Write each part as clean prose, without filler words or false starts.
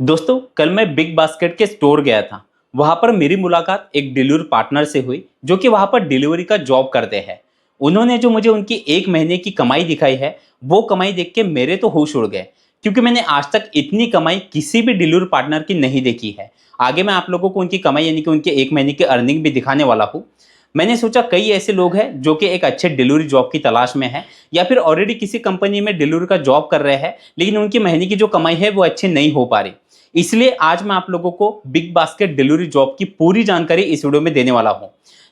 दोस्तों, कल मैं बिग बास्केट के स्टोर गया था। वहां पर मेरी मुलाकात एक डिलीवरी पार्टनर से हुई जो कि वहां पर डिलीवरी का जॉब करते हैं। उन्होंने जो मुझे उनकी एक महीने की कमाई दिखाई है, वो कमाई देख के मेरे तो होश उड़ गए, क्योंकि मैंने आज तक इतनी कमाई किसी भी डिलीवरी पार्टनर की नहीं देखी है। आगे मैं आप लोगों को उनकी कमाई यानी कि उनके एक महीने की अर्निंग भी दिखाने वाला हूँ। मैंने सोचा कई ऐसे लोग हैं जो कि एक अच्छे डिलीवरी जॉब की तलाश में हैं, या फिर ऑलरेडी किसी कंपनी में डिलीवरी का जॉब कर रहे हैं, लेकिन उनकी महीने की जो कमाई है वो अच्छी नहीं हो पा रही। इसलिए आज मैं आप लोगों को बिग बास्केट डिलीवरी जॉब की पूरी जानकारी इस वीडियो में देने वाला हूं।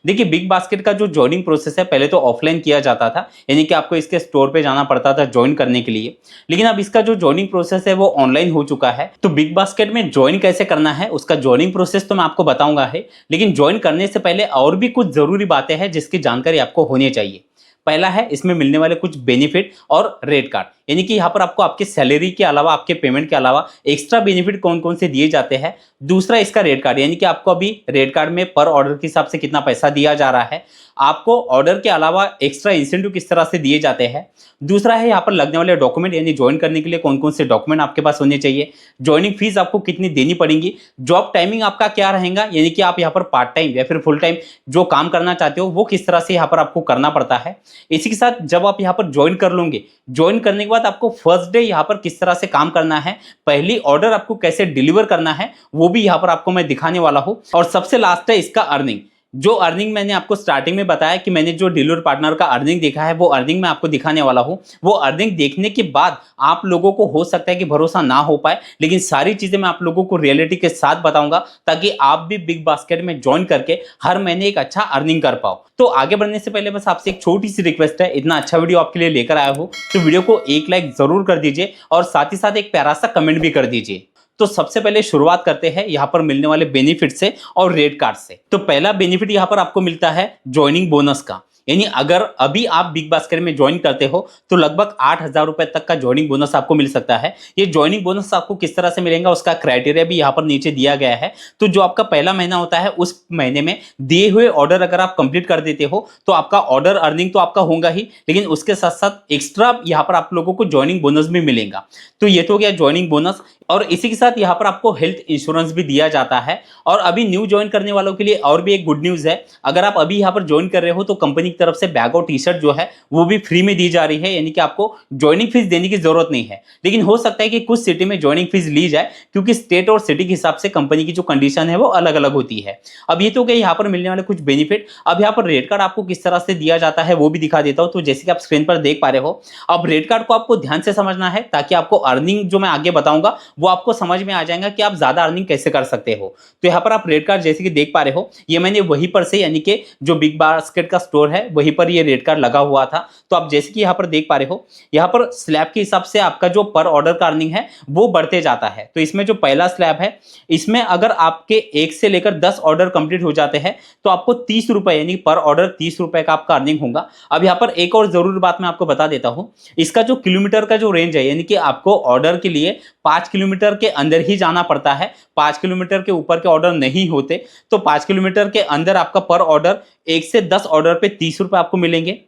देखिए, बिग बास्केट का जो ज्वाइनिंग प्रोसेस है पहले तो ऑफलाइन किया जाता था, यानी कि आपको इसके स्टोर पे जाना पड़ता था ज्वाइन करने के लिए। लेकिन अब इसका जो ज्वाइनिंग प्रोसेस है वो ऑनलाइन हो चुका है। तो बिग बास्केट में ज्वाइन कैसे करना है, उसका ज्वाइनिंग प्रोसेस तो मैं आपको बताऊंगा है, लेकिन ज्वाइन करने से पहले और भी कुछ जरूरी बातें हैं जिसकी जानकारी आपको होनी चाहिए। पहला है इसमें मिलने वाले कुछ बेनिफिट और रेट कार्ड, यानी कि यहाँ पर आपको आपके सैलरी के अलावा, आपके पेमेंट के अलावा एक्स्ट्रा बेनिफिट कौन कौन से दिए जाते हैं। दूसरा इसका रेट कार्ड, यानी कि आपको अभी रेट कार्ड में पर ऑर्डर के हिसाब से कितना पैसा दिया जा रहा है, आपको ऑर्डर के अलावा एक्स्ट्रा इंसेंटिव किस तरह से दिए जाते हैं। दूसरा है यहाँ पर लगने वाले डॉक्यूमेंट, यानी ज्वाइन करने के लिए कौन कौन से डॉक्यूमेंट आपके पास होने चाहिए। ज्वाइनिंग फीस आपको कितनी देनी पड़ेगी। जॉब टाइमिंग आपका क्या रहेगा, यानी कि आप यहाँ पर पार्ट टाइम या फिर फुल टाइम जो काम करना चाहते हो वो किस तरह से यहाँ पर आपको करना पड़ता है। इसी के साथ जब आप यहाँ पर ज्वाइन कर लोगे, ज्वाइन करने के बाद आपको फर्स्ट डे यहाँ पर किस तरह से काम करना है, पहली ऑर्डर आपको कैसे डिलीवर करना है, वो भी यहाँ पर आपको मैं दिखाने वाला हूँ। और सबसे लास्ट है इसका अर्निंग। जो अर्निंग मैंने आपको स्टार्टिंग में बताया कि मैंने जो डिलीवरी पार्टनर का अर्निंग देखा है, वो अर्निंग मैं आपको दिखाने वाला हूं। वो अर्निंग देखने के बाद आप लोगों को हो सकता है कि भरोसा ना हो पाए, लेकिन सारी चीजें मैं आप लोगों को रियलिटी के साथ बताऊंगा, ताकि आप भी बिग बास्केट में ज्वाइन करके हर महीने एक अच्छा अर्निंग कर पाओ। तो आगे बढ़ने से पहले बस आपसे एक छोटी सी रिक्वेस्ट है, इतना अच्छा वीडियो आपके लिए लेकर आया हूं तो वीडियो को एक लाइक जरूर कर दीजिए और साथ ही साथ एक प्यारा सा कमेंट भी कर दीजिए। तो सबसे पहले शुरुआत करते हैं यहाँ पर मिलने वाले बेनिफिट से और रेट कार्ड से। तो पहला बेनिफिट यहाँ पर आपको मिलता है ज्वाइनिंग बोनस का, यानी अगर अभी आप बिग बास्केट में ज्वाइन करते हो तो लगभग 8,000 रुपए तक का ज्वाइनिंग बोनस आपको मिल सकता है। ये ज्वाइनिंग बोनस आपको किस तरह से मिलेगा, उसका क्राइटेरिया भी यहाँ पर नीचे दिया गया है। तो जो आपका पहला महीना होता है, उस महीने में दिए हुए ऑर्डर अगर आप कंप्लीट कर देते हो तो आपका ऑर्डर अर्निंग तो आपका होगा ही, लेकिन उसके साथ साथ एक्स्ट्रा यहाँ पर आप लोगों को ज्वाइनिंग बोनस भी मिलेगा। तो ये तो हो गया ज्वाइनिंग बोनस। और इसी के साथ यहाँ पर आपको हेल्थ इंश्योरेंस भी दिया जाता है। और अभी न्यू ज्वाइन करने वालों के लिए और भी एक गुड न्यूज है, अगर आप अभी यहाँ पर ज्वाइन कर रहे हो तो कंपनी की तरफ से बैग और टी शर्ट जो है वो भी फ्री में दी जा रही है, यानी कि आपको ज्वाइनिंग फीस देने की जरूरत नहीं है। लेकिन हो सकता है कि कुछ सिटी में ज्वाइनिंग फीस ली जाए, क्योंकि स्टेट और सिटी के हिसाब से कंपनी की जो कंडीशन है वो अलग अलग होती है। अब ये तो गए यहाँ पर मिलने वाले कुछ बेनिफिट। अब यहाँ पर रेट कार्ड आपको किस तरह से दिया जाता है वो भी दिखा देता हूँ। तो जैसे कि आप स्क्रीन पर देख पा रहे हो, अब रेट कार्ड को आपको ध्यान से समझना है, ताकि आपको अर्निंग जो मैं आगे बताऊंगा वो आपको समझ में आ जाएगा कि आप ज्यादा अर्निंग कैसे कर सकते हो। तो यहाँ पर आप रेट कार्ड जैसे कि देख पा रहे हो, ये मैंने वहीं पर से, यानी कि जो बिग बास्केट का स्टोर है वहीं पर ये रेट कार्ड लगा हुआ था। तो आप जैसे कि यहाँ पर देख पा रहे हो, यहाँ पर स्लैब के हिसाब से आपका जो पर ऑर्डर का अर्निंग है वो बढ़ते जाता है। तो इसमें जो पहला स्लैब है, इसमें अगर आपके 1 से लेकर 10 ऑर्डर कंप्लीट हो जाते हैं तो आपको 30 रुपए, यानी पर ऑर्डर 30 रुपए का आपका अर्निंग होगा। अब यहाँ पर एक और जरूरी बात मैं आपको बता देता हूँ, इसका जो किलोमीटर का जो रेंज है, यानी कि आपको ऑर्डर के लिए 5 किलोमीटर के अंदर ही जाना पड़ता है। 5 किलोमीटर के ऊपर के ऑर्डर नहीं होते। तो 5 किलोमीटर के अंदर आपका पर ऑर्डर 1 से 10 ऑर्डर पे 30 रुपए आपको मिलेंगे।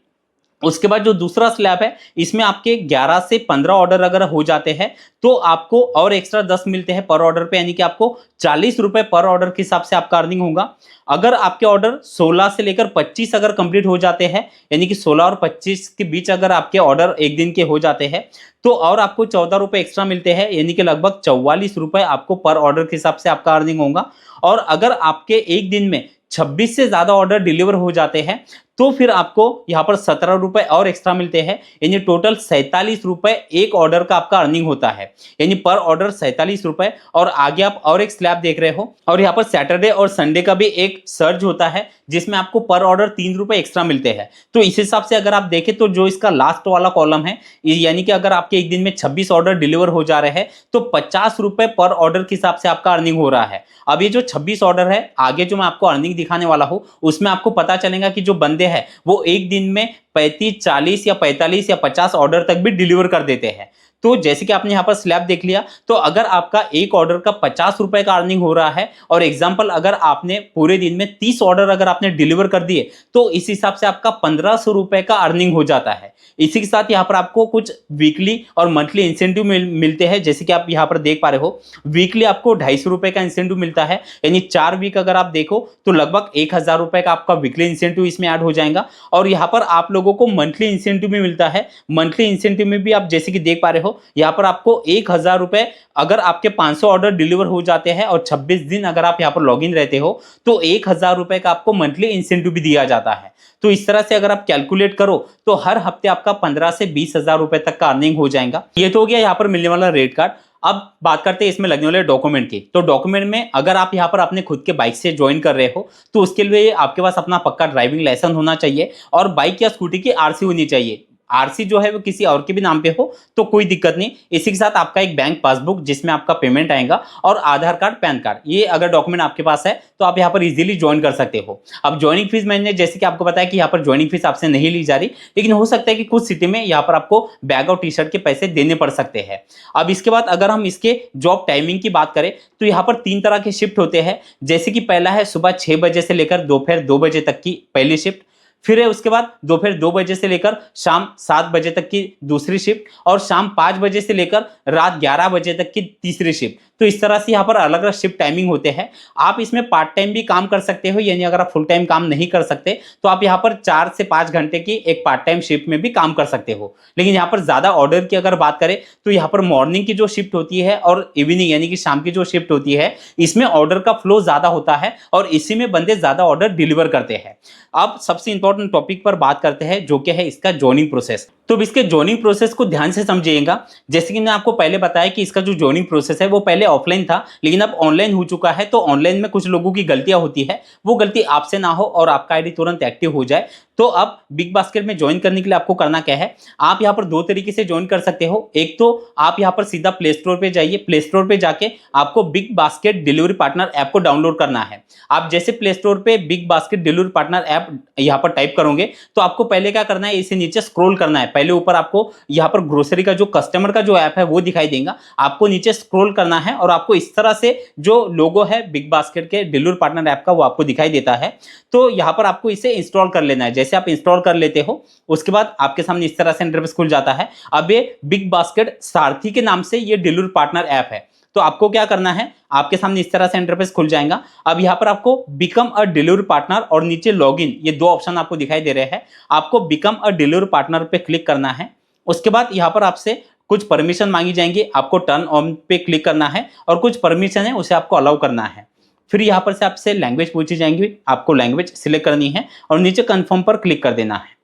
उसके बाद जो दूसरा स्लैब है, इसमें आपके 11 से 15 ऑर्डर अगर हो जाते हैं तो आपको और एक्स्ट्रा 10 मिलते हैं पर ऑर्डर पे, यानी कि आपको 40 रुपए पर ऑर्डर के हिसाब से आपका अर्निंग होगा। अगर आपके ऑर्डर 16 से लेकर 25 अगर कंप्लीट हो जाते हैं, यानी कि 16 और 25 के बीच अगर आपके ऑर्डर एक दिन के हो जाते हैं तो और आपको 14 रुपए एक्स्ट्रा मिलते हैं, यानी कि लगभग 44 रुपए आपको पर ऑर्डर के हिसाब से आपका अर्निंग होगा। और अगर आपके एक दिन में 26 से ज्यादा ऑर्डर डिलीवर हो जाते हैं तो फिर आपको यहाँ पर 17 रुपए और एक्स्ट्रा मिलते हैं, यानी टोटल 47 रुपए एक ऑर्डर का आपका अर्निंग होता है, यानी पर ऑर्डर 47 रुपए। और आगे आप और एक स्लैब देख रहे हो, और यहाँ पर सैटरडे और संडे का भी एक सर्ज होता है जिसमें आपको पर ऑर्डर 3 रुपए एक्स्ट्रा मिलते हैं। तो इस हिसाब से अगर आप देखें तो जो इसका लास्ट वाला कॉलम है, यानी कि अगर आपके एक दिन में 26 ऑर्डर डिलीवर हो जा रहे हैं तो 50 रुपए पर ऑर्डर के हिसाब से आपका अर्निंग हो रहा है। अब ये जो 26 ऑर्डर है, आगे जो मैं आपको अर्निंग दिखाने वाला हूं उसमें आपको पता चलेगा कि जो बंदे हैं वो एक दिन में 35, 40 या 45 या 50 ऑर्डर तक भी डिलीवर कर देते हैं। तो जैसे कि आपने यहाँ पर स्लैब देख लिया, तो अगर आपका एक ऑर्डर का 50 रुपए का अर्निंग हो रहा है और एग्जाम्पल अगर आपने पूरे दिन में 30 ऑर्डर अगर आपने डिलीवर कर दिए, तो इस हिसाब से आपका 1500 रुपए का अर्निंग हो जाता है। इसी के साथ यहाँ पर आपको कुछ वीकली और मंथली इंसेंटिव मिलते हैं, जैसे कि आप यहाँ पर देख पा रहे हो। वीकली आपको 250 रुपए का इंसेंटिव मिलता है, यानी 4 वीक अगर आप देखो तो लगभग 1000 रुपए का आपका वीकली इंसेंटिव इसमें ऐड हो जाएगा। और यहाँ पर आप लोगों को मंथली इंसेंटिव भी मिलता है। मंथली इंसेंटिव में भी आप जैसे कि देख पा रहे हो, यहाँ पर आपको 1000 रुपए अगर आपके 500 ऑर्डर डिलीवर हो जाते हैं और 26 दिन अगर आप यहाँ पर लॉगिन रहते हो, तो 1000 रुपए का आपको मंथली इंसेंटिव भी दिया जाता है। तो इस तरह से अगर आप कैलकुलेट करो तो हर हफ्ते आपका 15 से 20,000 रुपए तक का अर्निंग हो जाएगा। ये तो हो गया यहाँ पर मिलने वाला रेट कार्ड। अब बात करते हैं इसमें लगने वाले डॉक्यूमेंट की। तो डॉक्यूमेंट में अगर आप यहाँ पर अपने खुद के बाइक से ज्वाइन कर रहे हो, तो उसके लिए आपके पास अपना पक्का ड्राइविंग लाइसेंस होना चाहिए और बाइक या स्कूटी की आरसी होनी चाहिए। आरसी जो है वो किसी और के भी नाम पे हो तो कोई दिक्कत नहीं। इसी के साथ आपका एक बैंक पासबुक जिसमें आपका पेमेंट आएगा और आधार कार्ड, पैन कार्ड, ये अगर डॉक्यूमेंट आपके पास है तो आप यहाँ पर इजीली ज्वाइन कर सकते हो। अब ज्वाइनिंग फीस मैंने जैसे कि आपको बताया कि यहाँ पर ज्वाइनिंग फीस आपसे नहीं ली जा रही, लेकिन हो सकता है कि कुछ सिटी में यहाँ पर आपको बैग और टी शर्ट के पैसे देने पड़ सकते हैं। अब इसके बाद अगर हम इसके जॉब टाइमिंग की बात करें तो यहाँ पर 3 तरह के शिफ्ट होते हैं। जैसे कि पहला है सुबह 6 बजे से लेकर दोपहर 2 बजे तक की पहली शिफ्ट, फिर है उसके बाद दोपहर 2 बजे से लेकर शाम 7 बजे तक की दूसरी शिफ्ट और शाम 5 बजे से लेकर रात 11 बजे तक की तीसरी शिफ्ट। तो इस तरह से यहाँ पर अलग अलग शिफ्ट टाइमिंग होते हैं। आप इसमें पार्ट टाइम भी काम कर सकते हो, यानी अगर आप फुल टाइम काम नहीं कर सकते तो आप यहाँ पर 4 से 5 घंटे की एक पार्ट टाइम शिफ्ट में भी काम कर सकते हो। लेकिन यहाँ पर ज्यादा ऑर्डर की अगर बात करें तो यहाँ पर मॉर्निंग की जो शिफ्ट होती है और इवनिंग यानी कि शाम की जो शिफ्ट होती है, इसमें ऑर्डर का फ्लो ज्यादा होता है और इसी में बंदे ज्यादा ऑर्डर डिलीवर करते हैं। अब सबसे इंपॉर्टेंट टॉपिक पर बात करते हैं जो कि है इसका जॉइनिंग प्रोसेस। तो इसके जॉइनिंग प्रोसेस को ध्यान से समझिएगा। जैसे कि मैं आपको पहले बताया कि इसका जो जॉइनिंग प्रोसेस है वो पहले ऑफलाइन था, लेकिन अब ऑनलाइन हो चुका है। तो ऑनलाइन में कुछ लोगों की गलतियां होती है, वो गलती आपसे ना हो और आपका आईडी तुरंत एक्टिव हो जाए। तो अब बिग बास्केट में ज्वाइन करने के लिए आपको करना क्या है, आप यहाँ पर 2 तरीके से ज्वाइन कर सकते हो। एक तो आप यहाँ पर सीधा प्ले स्टोर पे जाइए, प्ले स्टोर पे जाके आपको big basket delivery partner app को डाउनलोड करना है। आप जैसे प्ले स्टोर पे big basket delivery partner app यहाँ पर टाइप करोगे तो आपको पहले क्या करना है, इसे नीचे स्क्रॉल करना है। पहले ऊपर आपको यहाँ पर ग्रोसरी का जो कस्टमर का जो ऐप है वो दिखाई देगा, आपको नीचे स्क्रॉल करना है और आपको इस तरह से जो लोगो है बिग बास्केट के डिलीवरी पार्टनर ऐप का वो आपको दिखाई देता है। तो यहाँ पर आपको इसे इंस्टॉल कर लेना है। जैसे आप इंस्टॉल कर लेते हो उसके बाद आपके सामने इस तरह से इंटरफेस खुल जाता है। अब ये बिग बास्केट सारथी के नाम से ये डिलीवरी पार्टनर ऐप है। तो आपको क्या करना है, आपके सामने इस तरह से इंटरफेस खुल जाएगा। अब यहाँ पर आपको बिकम अ डिलीवरी पार्टनर और नीचे लॉगिन, ये 2 ऑप्शन आपको दिखाई दे रहे हैं। आपको बिकम अ डिलीवरी पार्टनर पे क्लिक करना है। उसके बाद यहाँ पर आपसे कुछ परमिशन मांगी जाएंगी, आपको टर्न ऑन पे क्लिक करना है और कुछ परमिशन है उसे आपको अलाउ करना है। फिर यहाँ पर से आपसे लैंग्वेज पूछी जाएंगी, आपको लैंग्वेज सिलेक्ट करनी है और नीचे कंफर्म पर क्लिक कर देना है।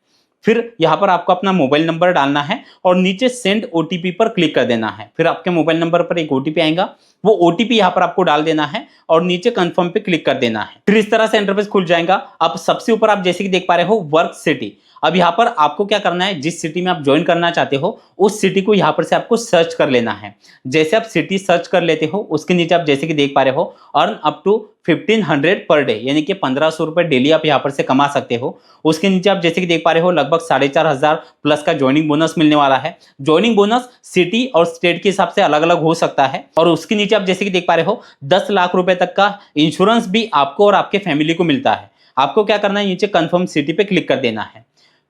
फिर यहाँ पर आपको अपना मोबाइल नंबर डालना है और नीचे सेंड ओटीपी पर क्लिक कर देना है। फिर आपके मोबाइल नंबर पर एक ओटीपी आएगा, वो ओटीपी यहाँ पर आपको डाल देना है और नीचे कंफर्म पे क्लिक कर देना है। फिर इस तरह से इंटरफेस खुल जाएगा। अब सबसे ऊपर आप जैसे कि देख पा रहे हो वर्क सिटी। अब यहाँ पर आपको क्या करना है, जिस सिटी में आप ज्वाइन करना चाहते हो उस सिटी को यहाँ पर से आपको सर्च कर लेना है। जैसे आप सिटी सर्च कर लेते हो उसके नीचे आप जैसे कि देख पा रहे हो earn up to 1500 per day, यानी कि 1500 रुपए डेली आप यहाँ पर से कमा सकते हो। उसके नीचे आप जैसे कि देख पा रहे हो लगभग 4500 प्लस का ज्वाइनिंग बोनस मिलने वाला है। ज्वाइनिंग बोनस सिटी और स्टेट के हिसाब से अलग अलग हो सकता है। और उसके नीचे आप जैसे कि देख पा रहे हो 10 लाख रुपए तक का इंश्योरेंस भी आपको और आपके फैमिली को मिलता है। आपको क्या करना है, नीचे कंफर्म सिटी पे क्लिक कर देना है।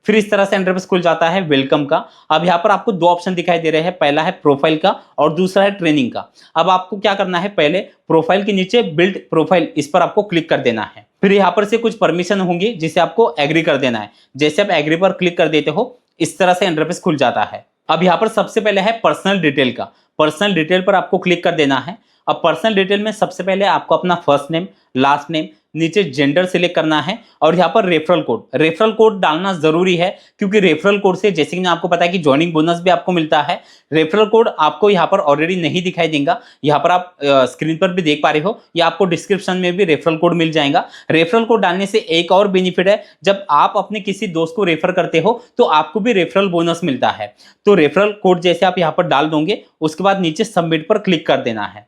फिर इस तरह से इंटरफेस खुल जाता है वेलकम का। अब यहाँ पर आपको 2 ऑप्शन दिखाई दे रहे हैं, पहला है प्रोफाइल का और दूसरा है ट्रेनिंग का। अब आपको क्या करना है, पहले प्रोफाइल के नीचे बिल्ड प्रोफाइल, इस पर आपको क्लिक कर देना है। फिर यहाँ पर से कुछ परमिशन होंगी जिसे आपको एग्री कर देना है। जैसे आप एग्री पर क्लिक कर देते हो इस तरह से इंटरफेस खुल जाता है। अब यहाँ पर सबसे पहले है पर्सनल डिटेल का। पर्सनल डिटेल पर आपको क्लिक कर देना है। अब पर्सनल डिटेल में सबसे पहले आपको अपना फर्स्ट नेम, लास्ट नेम, नीचे जेंडर सिलेक्ट करना है और यहाँ पर रेफरल कोड डालना जरूरी है, क्योंकि रेफरल कोड से जैसे कि मैं आपको पता है कि ज्वाइनिंग बोनस भी आपको मिलता है। रेफरल कोड आपको यहाँ पर ऑलरेडी नहीं दिखाई देगा, यहाँ पर आप स्क्रीन पर भी देख पा रहे हो, या आपको डिस्क्रिप्शन में भी रेफरल कोड मिल जाएगा। रेफरल कोड डालने से एक और बेनिफिट है, जब आप अपने किसी दोस्त को रेफर करते हो तो आपको भी रेफरल बोनस मिलता है। तो रेफरल कोड जैसे आप यहाँ पर डाल दोगे उसके बाद नीचे सबमिट पर क्लिक कर देना है।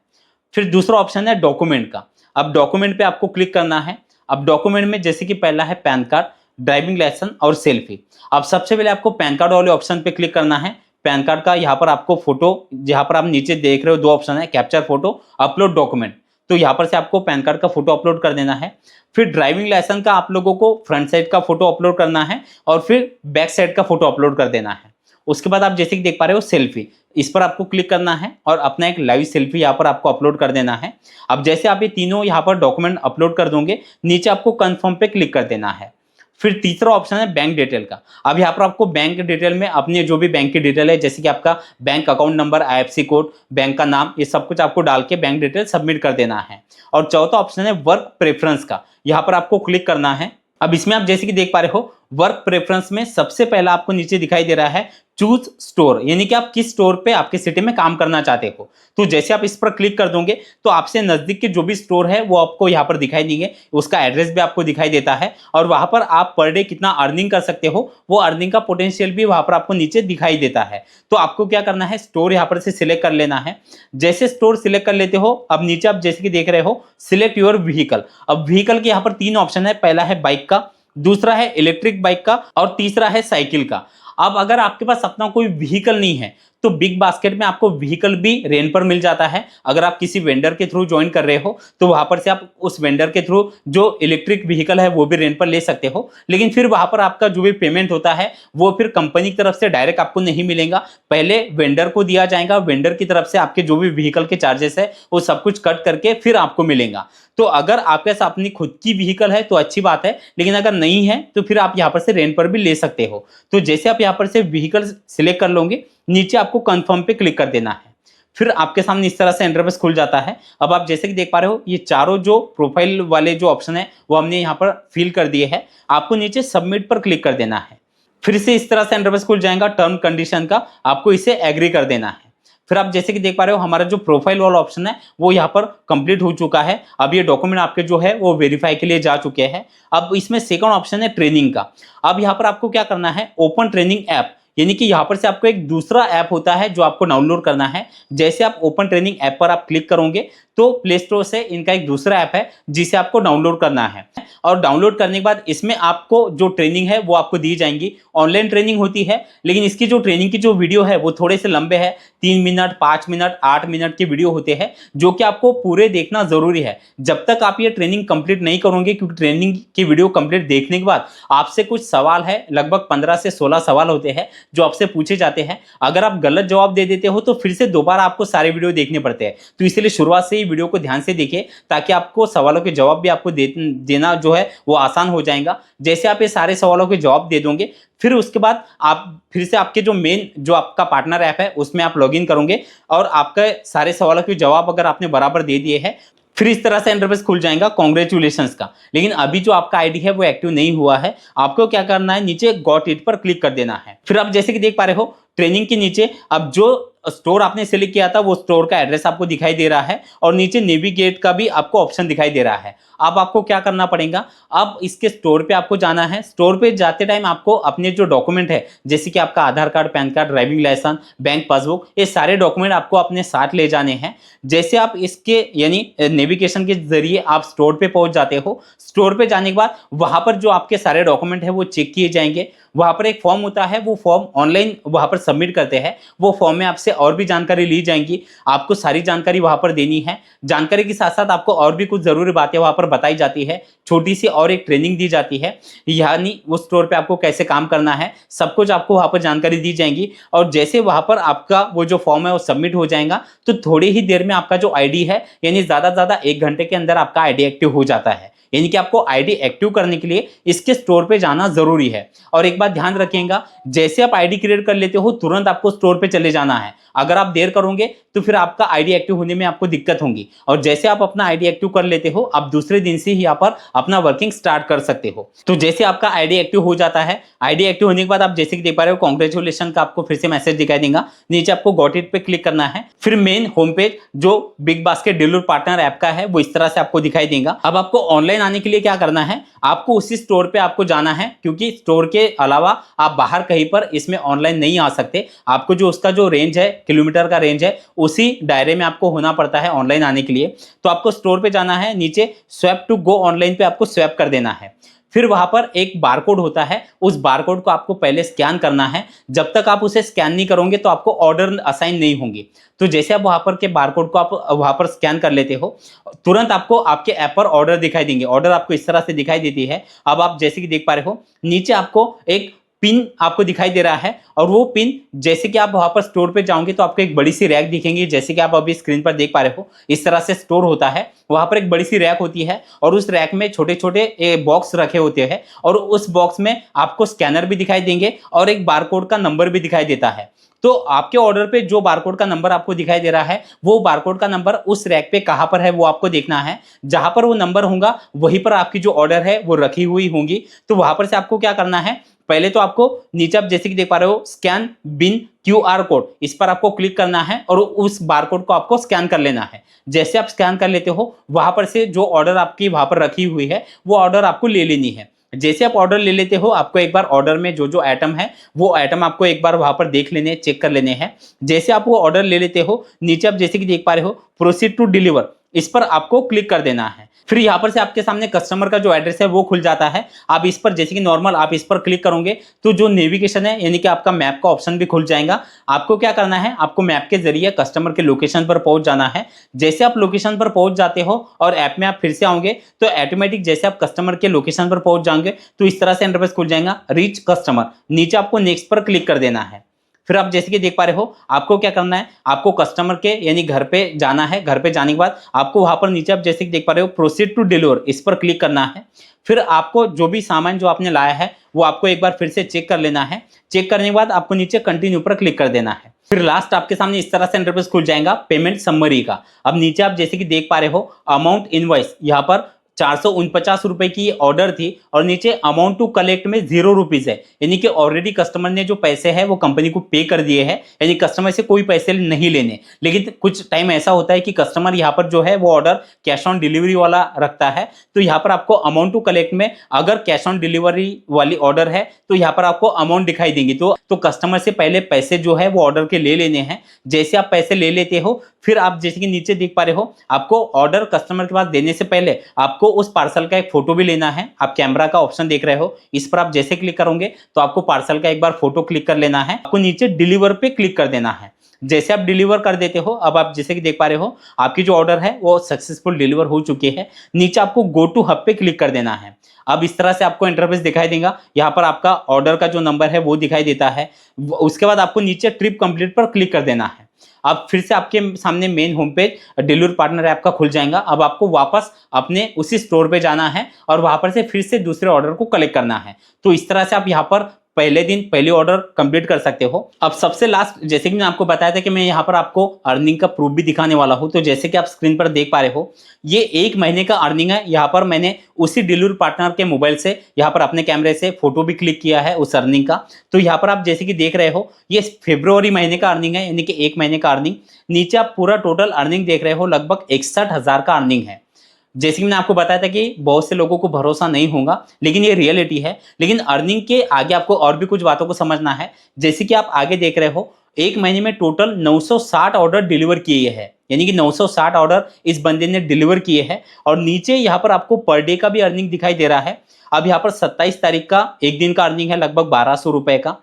फिर दूसरा ऑप्शन है डॉक्यूमेंट का। अब डॉक्यूमेंट पे आपको क्लिक करना है। अब डॉक्यूमेंट में जैसे कि पहला है पैन कार्ड, ड्राइविंग लाइसेंस और सेल्फी। अब सबसे पहले आपको पैन कार्ड वाले ऑप्शन पे क्लिक करना है। पैन कार्ड का यहाँ पर आपको फोटो, जहाँ पर आप नीचे देख रहे हो दो ऑप्शन है, कैप्चर फोटो, अपलोड डॉक्यूमेंट। तो यहाँ पर से आपको पैन कार्ड का फोटो अपलोड कर देना है। फिर ड्राइविंग लाइसेंस का आप लोगों को फ्रंट साइड का फोटो अपलोड करना है और फिर बैक साइड का फोटो अपलोड कर देना है। उसके बाद आप जैसे कि देख पा रहे हो सेल्फी, इस पर आपको क्लिक करना है और अपना एक लाइव सेल्फी यहाँ पर आपको अपलोड कर देना है। अब जैसे आप ये तीनों यहाँ पर डॉक्यूमेंट अपलोड कर दोगे, नीचे आपको कंफर्म पे क्लिक कर देना है। फिर तीसरा ऑप्शन है बैंक डिटेल का। अब यहाँ पर आपको बैंक डिटेल में अपने जो भी बैंक की डिटेल है, जैसे कि आपका bank account number, IFSC code, bank का नाम, ये सब कुछ आपको डाल के बैंक डिटेल सबमिट कर देना है। और चौथा ऑप्शन है वर्क प्रेफरेंस का, यहाँ पर आपको क्लिक करना है। अब इसमें आप जैसे कि देख पा रहे हो वर्क प्रेफरेंस में सबसे पहला आपको नीचे दिखाई दे रहा है चूज स्टोर, यानी कि आप किस स्टोर पे आपके सिटी में काम करना चाहते हो। तो जैसे आप इस पर क्लिक कर दोगे तो आपसे नजदीक के जो भी स्टोर है वो आपको यहाँ पर दिखाई देंगे, उसका एड्रेस भी आपको दिखाई देता है और वहां पर आप पर डे कितना अर्निंग कर सकते हो वो अर्निंग का पोटेंशियल भी वहां पर आपको नीचे दिखाई देता है। तो आपको क्या करना है, स्टोर यहाँ पर से सिलेक्ट कर लेना है। जैसे स्टोर सिलेक्ट कर लेते हो, अब नीचे आप जैसे कि देख रहे हो सिलेक्ट योर व्हीकल। अब व्हीकल के यहाँ पर तीन ऑप्शन है, पहला है बाइक का, दूसरा है इलेक्ट्रिक बाइक का और तीसरा है साइकिल का। अब अगर आपके पास अपना कोई व्हीकल नहीं है तो बिग बास्केट में आपको व्हीकल भी रेंट पर मिल जाता है। अगर आप किसी वेंडर के थ्रू ज्वाइन कर रहे हो तो वहां पर से आप उस वेंडर के थ्रू जो इलेक्ट्रिक व्हीकल है वो भी रेंट पर ले सकते हो। लेकिन फिर वहां पर आपका जो भी पेमेंट होता है वो फिर कंपनी की तरफ से डायरेक्ट आपको नहीं मिलेगा, पहले वेंडर को दिया जाएगा। वेंडर की तरफ से आपके जो भी व्हीकल के चार्जेस है वो सब कुछ कट करके फिर आपको मिलेगा। तो अगर आपके पास अपनी खुद की व्हीकल है तो अच्छी बात है, लेकिन अगर नहीं है तो फिर आप यहाँ पर से रेंट पर भी ले सकते हो। तो जैसे आप यहाँ पर से व्हीकल सिलेक्ट कर लोगे, नीचे आपको कंफर्म पे क्लिक कर देना है। फिर आपके सामने इस तरह से इंटरफेस खुल जाता है। अब आप जैसे कि देख पा रहे हो ये चारों जो प्रोफाइल वाले जो ऑप्शन है वो हमने यहाँ पर फिल कर दिए हैं। आपको नीचे सबमिट पर क्लिक कर देना है। फिर से इस तरह से इंटरफेस खुल जाएगा टर्म कंडीशन का, आपको इसे एग्री कर देना है। फिर आप जैसे कि देख पा रहे हो हमारा जो प्रोफाइल वाला ऑप्शन है वो यहाँ पर कंप्लीट हो चुका है। अब ये डॉक्यूमेंट आपके जो है वो वेरीफाई के लिए जा चुके हैं। अब इसमें सेकंड ऑप्शन है ट्रेनिंग का। अब यहाँ पर आपको क्या करना है, ओपन ट्रेनिंग ऐप, यानी कि यहाँ पर से आपको एक दूसरा ऐप होता है जो आपको डाउनलोड करना है। जैसे आप ओपन ट्रेनिंग ऐप पर आप क्लिक करोगे तो प्ले स्टोर से इनका एक दूसरा ऐप है जिसे आपको डाउनलोड करना है। और डाउनलोड करने के बाद इसमें आपको जो ट्रेनिंग है वो आपको दी जाएंगी। ऑनलाइन ट्रेनिंग होती है, लेकिन इसकी जो ट्रेनिंग की जो वीडियो है वो थोड़े से लंबे है, 3 मिनट, 5 मिनट, 8 मिनट के वीडियो होते हैं जो कि आपको पूरे देखना जरूरी है जब तक आप ये ट्रेनिंग कंप्लीट नहीं करोगे। क्योंकि ट्रेनिंग की वीडियो कंप्लीट देखने के बाद आपसे कुछ सवाल है, लगभग 15 से 16 सवाल होते हैं जो आपसे पूछे जाते हैं। अगर आप गलत जवाब दे देते हो तो फिर से दोबारा आपको सारे वीडियो देखने पड़ते हैं। तो इसलिए शुरुआत से ही वीडियो को ध्यान से देखिए ताकि आपको सवालों के जवाब भी आपको देना जो है वो आसान हो जाएगा। जैसे आप ये सारे सवालों के जवाब दे दोगे फिर उसके बाद आप फिर से आपके जो मेन जो आपका पार्टनर ऐप है उसमें आप लॉगिन करोगे और आपके सारे सवालों के जवाब अगर आपने बराबर दे दिए हैं फिर इस तरह से इंटरफेस खुल जाएगा कांग्रेचुलेशंस का। लेकिन अभी जो आपका आईडी है वो एक्टिव नहीं हुआ है। आपको क्या करना है, नीचे गॉट इट पर क्लिक कर देना है। फिर आप जैसे कि देख पा रहे हो ट्रेनिंग के नीचे अब जो स्टोर आपने सिलेक्ट किया था वो स्टोर का एड्रेस आपको दिखाई दे रहा है और नीचे नेविगेट का भी आपको ऑप्शन दिखाई दे रहा है। अब आपको क्या करना पड़ेगा, अब इसके स्टोर पे आपको जाना है। स्टोर पे जाते टाइम आपको अपने जो डॉक्यूमेंट है जैसे कि आपका Aadhaar card, PAN card, driving license, bank passbook, ये सारे डॉक्यूमेंट आपको अपने साथ ले जाने हैं। जैसे आप इसके यानी नेविगेशन के जरिए आप स्टोर पे पहुंच जाते हो, स्टोर पे जाने के बाद वहां पर जो आपके सारे डॉक्यूमेंट है वो चेक किए जाएंगे। वहां पर एक फॉर्म होता है, वो फॉर्म ऑनलाइन वहां पर सबमिट करते हैं। वो फॉर्म में आपसे और भी जानकारी ली जाएंगी, आपको सारी जानकारी वहां पर देनी है। जानकारी के साथ साथ आपको और भी कुछ जरूरी बातें वहां पर बताई जाती है। छोटी सी और एक ट्रेनिंग दी जाती है, यानी उस स्टोर पे आपको कैसे काम करना है सब कुछ आपको वहां पर जानकारी दी जाएंगी। और जैसे वहां पर आपका वो जो फॉर्म है वो सबमिट हो जाएगा तो थोड़ी ही देर में आपका जो आईडी है यानी ज्यादा से ज्यादा 1 घंटे के अंदर आपका आईडी एक्टिव हो जाता है। यानी कि आपको आईडी एक्टिव करने के लिए इसके स्टोर पे जाना जरूरी है। और एक बात ध्यान रखिएगा, जैसे आप आईडी क्रिएट कर लेते हो तुरंत आपको स्टोर पे चले जाना है। अगर आप देर करोगे तो फिर आपका आईडी एक्टिव होने में आपको दिक्कत होगी। और जैसे आप अपना आईडी एक्टिव कर लेते हो आप दूसरे दिन से ही यहाँ पर अपना वर्किंग स्टार्ट कर सकते हो। तो जैसे आपका आईडी एक्टिव हो जाता है, आईडी एक्टिव होने के बाद आप जैसे कि देख पा रहे हो कांग्रेचुलेशन का आपको फिर से मैसेज दिखाई देगा। नीचे आपको गॉट इट पे क्लिक करना है। फिर मेन होम पेज जो big basket dealer partner app का है वो इस तरह से आपको दिखाई देगा। अब आपको ऑनलाइन आने के लिए क्या करना है, आपको उसी स्टोर पे आपको जाना है, क्योंकि स्टोर के अलावा आप बाहर कहीं पर इसमें ऑनलाइन नहीं आ सकते। आपको जो उसका जो रेंज है, किलोमीटर का रेंज है, उसी दायरे में आपको होना पड़ता है ऑनलाइन आने के लिए। तो आपको स्टोर पे जाना है, नीचे स्वैप टू गो ऑनलाइन पे आपको स्वैप कर देना है। फिर वहां पर एक बारकोड होता है, उस बारकोड को आपको पहले स्कैन करना है। जब तक आप उसे स्कैन नहीं करोगे तो आपको ऑर्डर असाइन नहीं होंगे। तो जैसे आप वहां पर के बारकोड को आप वहां पर स्कैन कर लेते हो, तुरंत आपको आपके ऐप पर ऑर्डर दिखाई देंगे। ऑर्डर आपको इस तरह से दिखाई देती है। अब आप जैसे कि देख पा रहे हो, नीचे आपको एक पिन आपको दिखाई दे रहा है, और वो पिन जैसे कि आप वहां पर स्टोर पे जाओगे तो आपको एक बड़ी सी रैक दिखेंगी, जैसे कि आप अभी स्क्रीन पर देख पा रहे हो। इस तरह से स्टोर होता है, वहां पर एक बड़ी सी रैक होती है, और उस रैक में छोटे छोटे बॉक्स रखे होते हैं, और उस बॉक्स में आपको स्कैनर भी दिखाई देंगे और एक बारकोड का नंबर भी दिखाई देता है। तो आपके ऑर्डर पे जो बारकोड का नंबर आपको दिखाई दे रहा है, वो बारकोड का नंबर उस रैक पे कहां पर है वो आपको देखना है। जहां पर वो नंबर होगा वहीं पर आपकी जो ऑर्डर है वो रखी हुई होंगी। तो वहां पर से आपको क्या करना है, पहले तो आपको नीचे आप जैसे कि देख पा रहे हो, स्कैन बिन QR कोड, इस पर आपको क्लिक करना है और उस बारकोड को आपको स्कैन कर लेना है। जैसे आप स्कैन कर लेते हो, वहां पर से जो ऑर्डर आपकी वहां पर रखी हुई है वो ऑर्डर आपको ले लेनी है। जैसे आप ऑर्डर ले लेते हो, आपको एक बार ऑर्डर में जो जो आइटम है वो आइटम आपको एक बार वहां पर देख लेने, चेक कर लेने हैं। जैसे आप वो ऑर्डर ले लेते हो, नीचे आप जैसे कि देख पा रहे हो, प्रोसीड टू डिलीवर, इस पर आपको क्लिक कर देना है। फिर यहाँ पर से आपके सामने कस्टमर का जो एड्रेस है वो खुल जाता है। आप इस पर जैसे कि नॉर्मल आप इस पर क्लिक करोगे तो जो नेविगेशन है, यानी कि आपका मैप का ऑप्शन भी खुल जाएगा। आपको क्या करना है, आपको मैप के जरिए कस्टमर के लोकेशन पर पहुंच जाना है। जैसे आप लोकेशन पर पहुंच जाते हो और ऐप में आप फिर से आओगे तो ऑटोमेटिक जैसे आप कस्टमर के लोकेशन पर पहुंच जाओगे तो इस तरह से इंटरफेस खुल जाएगा, रीच कस्टमर। नीचे आपको नेक्स्ट पर क्लिक कर देना है। फिर आप जैसे कि देख पा रहे हो, आपको क्या करना है, आपको कस्टमर के यानी घर पे जाना है। घर पे जाने के बाद आपको वहां पर नीचे आप जैसे कि देख पा रहे हो, प्रोसीड टू डिलीवर, इस पर क्लिक करना है। फिर आपको जो भी सामान जो आपने लाया है वो आपको एक बार फिर से चेक कर लेना है। चेक करने के बाद आपको नीचे कंटिन्यू पर क्लिक कर देना है। फिर लास्ट आपके सामने इस तरह से इंटरफेस खुल जाएगा पेमेंट समरी का। अब नीचे आप जैसे कि देख पा रहे हो, अमाउंट इनवॉइस, यहाँ पर 449 रुपए की ऑर्डर थी और नीचे अमाउंट टू कलेक्ट में 0 रुपीज है, यानी कि ऑलरेडी कस्टमर ने जो पैसे हैं वो कंपनी को पे कर दिए हैं, यानी कस्टमर से कोई पैसे नहीं लेने। लेकिन कुछ टाइम ऐसा होता है कि कस्टमर यहाँ पर जो है वो ऑर्डर कैश ऑन डिलीवरी वाला रखता है, तो यहाँ पर आपको अमाउंट टू कलेक्ट में अगर कैश ऑन डिलीवरी वाली ऑर्डर है तो यहाँ पर आपको अमाउंट दिखाई देंगी। तो कस्टमर से पहले पैसे जो है वो ऑर्डर के ले लेने हैं। जैसे आप पैसे ले लेते हो, फिर आप जैसे कि नीचे देख पा रहे हो, आपको ऑर्डर कस्टमर के पास देने से पहले आपको उस पार्सल का एक फोटो भी लेना है। आप कैमरा का ऑप्शन देख रहे हो, इस पर आप जैसे क्लिक करोगे तो आपको पार्सल का एक बार फोटो क्लिक कर लेना है। आपको नीचे डिलीवर पे क्लिक कर देना है। जैसे आप डिलीवर कर देते हो, अब आप जैसे कि देख पा रहे हो, आपकी जो ऑर्डर है वो सक्सेसफुल डिलीवर हो चुकी है। नीचे आपको गो टू हब पे क्लिक कर देना है। अब इस तरह से आपको इंटरफेस दिखाई देगा। यहाँ पर आपका ऑर्डर का जो नंबर है वो दिखाई देता है। उसके बाद आपको नीचे ट्रिप कंप्लीट पर क्लिक कर देना है। अब फिर से आपके सामने main home page deliver partner app का खुल जाएगा। अब आपको वापस अपने उसी स्टोर पे जाना है और वहां पर से फिर से दूसरे ऑर्डर को कलेक्ट करना है। तो इस तरह से आप यहाँ पर पहले दिन पहले ऑर्डर कंप्लीट कर सकते हो। अब सबसे लास्ट, जैसे कि मैंने आपको बताया था कि मैं यहाँ पर आपको अर्निंग का प्रूफ भी दिखाने वाला हूँ। तो जैसे कि आप स्क्रीन पर देख पा रहे हो, ये 1 महीने का अर्निंग है। यहाँ पर मैंने उसी डिलीवरी पार्टनर के मोबाइल से यहाँ पर अपने कैमरे से फोटो भी क्लिक किया है उस अर्निंग का। तो यहाँ पर आप जैसे कि देख रहे हो, ये फरवरी महीने का अर्निंग है, यानी कि 1 महीने का अर्निंग। नीचे आप पूरा टोटल अर्निंग देख रहे हो, लगभग 61,000 का अर्निंग है। जैसे कि मैंने आपको बताया था कि बहुत से लोगों को भरोसा नहीं होगा, लेकिन ये रियलिटी है। लेकिन अर्निंग के आगे आपको और भी कुछ बातों को समझना है। जैसे कि आप आगे देख रहे हो, 1 महीने में टोटल 960 ऑर्डर डिलीवर किए हैं, यानी कि 960 ऑर्डर इस बंदे ने डिलीवर किए हैं। और नीचे यहाँ पर आपको पर डे का भी अर्निंग दिखाई दे रहा है। अब यहाँ पर 27 तारीख का एक दिन का अर्निंग है लगभग 1200 रुपए का,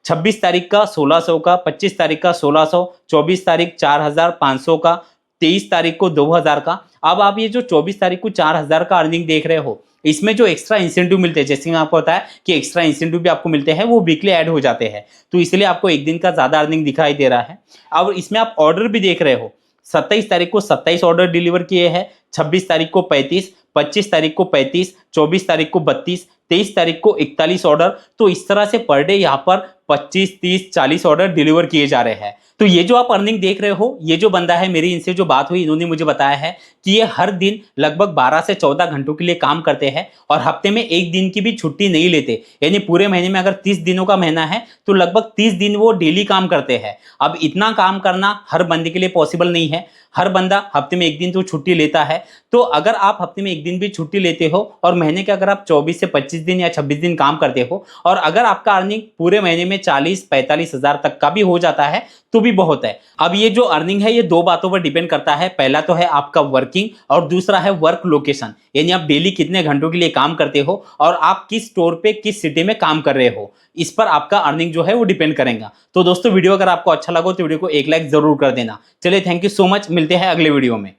26 तारीख का 1600 का, 25 तारीख का 1600, 24 तारीख 4500 का, 23 तारीख को 2000 का। अब आप ये जो 24 तारीख को 4000 का अर्निंग देख रहे हो, इसमें जो एक्स्ट्रा इंसेंटिव मिलते हैं, जैसे मैं आपको बताया कि एक्स्ट्रा इंसेंटिव भी आपको मिलते हैं, वो वीकली ऐड हो जाते हैं। तो इसलिए आपको एक दिन का ज्यादा अर्निंग दिखाई दे रहा है। अब इसमें आप ऑर्डर भी देख रहे हो, 27 तारीख को 27 ऑर्डर डिलीवर किए हैं, 26 तारीख को 35, 25 तारीख को 35, 24 तारीख को 32, 23 तारीख को 41 ऑर्डर। तो इस तरह से पर डे यहाँ पर 25, 30, 40 ऑर्डर डिलीवर किए जा रहे हैं। तो ये जो आप अर्निंग देख रहे हो, ये जो बंदा है, मेरी इनसे जो बात हुई, इन्होंने मुझे बताया है कि ये हर दिन लगभग 12 से 14 घंटों के लिए काम करते हैं और हफ्ते में 1 दिन की भी छुट्टी नहीं लेते। यानी पूरे महीने में अगर 30 दिनों का महीना है तो लगभग 30 दिन वो डेली काम करते हैं। अब इतना काम करना हर बंदे के लिए पॉसिबल नहीं है। हर बंदा हफ्ते में 1 दिन तो छुट्टी लेता है, तो अगर आप हफ्ते में एक दिन भी छुट्टी लेते हो और महीने के अगर आप 24 से 25 दिन या 26 दिन काम करते हो और अगर आपका अर्निंग पूरे महीने में 40-45 हजार तक का भी हो जाता है तो भी बहुत है। अब ये जो अर्निंग है ये दो बातों पर डिपेंड करता है। पहला तो है आपका वर्किंग और दूसरा है वर्क लोकेशन, यानी आप डेली कितने घंटों के लिए काम करते हो और आप किस स्टोर पे किस सिटी में काम कर रहे हो, इस पर आपका अर्निंग जो है वो डिपेंड करेगा। तो दोस्तों वीडियो अगर आपको अच्छा लगा तो वीडियो को एक लाइक जरूर कर देना। चलिए थैंक यू सो मच, मिलते हैं अगले वीडियो में।